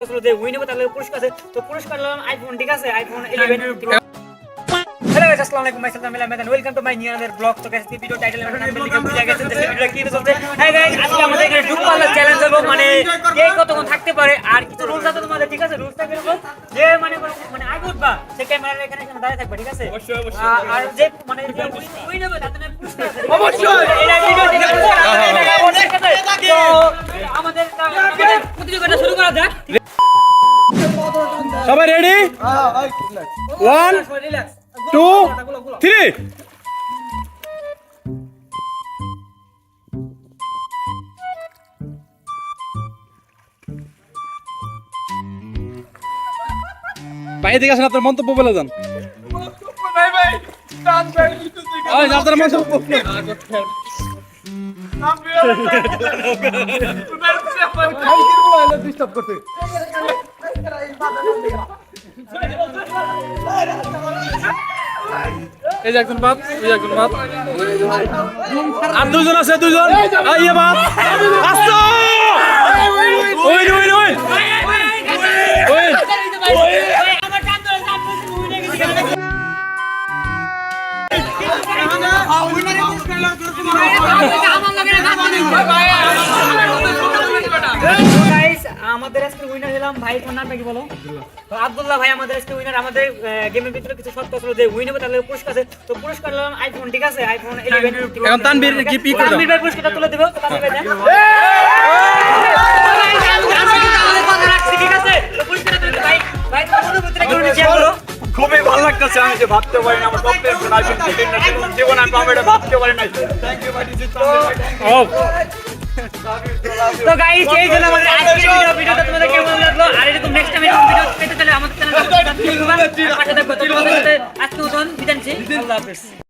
যে উইন হবে তাহলে পুরস্কার আছে, তো পুরস্কার নিলাম আইফোন, ঠিক আছে, আইফোন 11। হ্যালো গাইস, আসসালামু আলাইকুম, myself Tamil Ahmed, welcome to my new another blog. তো গাইস এই ভিডিও টাইটেল এবং থাম্বনেল দেখে বুঝে গেছেন যে ভিডিওটা কি চলছে। হ্যাঁ গাইস, আজকে আমাদের এখানে ডুব পাল্লা চ্যালেঞ্জ হবে, মানে কে কতক্ষণ থাকতে পারে আর কিছু রুলস আছে তোমাদের, ঠিক আছে? রুলসটা বেরবো যে মানে আগে উঠবা সে ক্যামেরার এখানে দাঁড়িয়ে থাকবে, ঠিক আছে? আর যে মানে উইন হবে তাদের পুরস্কার আছে, অবশ্যই এটা ভিডিও থেকে পুরস্কার আছে। তো আমাদের প্রতিযোগিতা শুরু করা যাক। সবাই রেডি? 1 2 3। বাইরে দিকে আসেন, আপনার মন্তব্য বলে যান। আপনার মন্তব্য এই যে একজন বাপ, এই একজন বাপ, আর দুজন আছে, দুজন ইয়ে বাপ আসতো। ওই ওই ওই আমাদের আজকে উইনার হলাম ভাই, কোন নামটা কি বলো? তো আব্দুল্লাহ ভাই আমাদের আজকে উইনার। আমাদের গেমের ভিতরে কিছু শর্ত ছিল যে উইন হবে তাহলে পুরস্কার আছে, তো পুরস্কার হলাম আইফোন, ঠিক আছে, আইফোন 11। এখন তানবীর কি পি করবে? তানবীর ভাই পুরস্কারটা তুলে দেব, তো তানবীর ভাই দেন। ঠিক আছে, তো পুরস্কারটা তুলে ভাই ভাই তোমাদের ভিতরে কেউ নিচে বলো। খুবই ভালো লাগতেছে, আমি যে ভাবতে পারি না আমার স্বপ্নের জীবন আমি এটা ভাবতে পারি না। থ্যাংক ইউ ভাই, তো গাইস এই জন্য আমাদের আজকের ভিডিওটা তোমাদের কেমন লাগলো, আর এরকম নেক্সট টাইম এরকম ভিডিও পেতে চাইলে আমাদের চ্যানেলটা সাবস্ক্রাইব করবা, পাশে থাকবে। তো তোমাদের সাথে আজকে উদন বিদায় নিচ্ছি, আল্লাহ হাফেজ।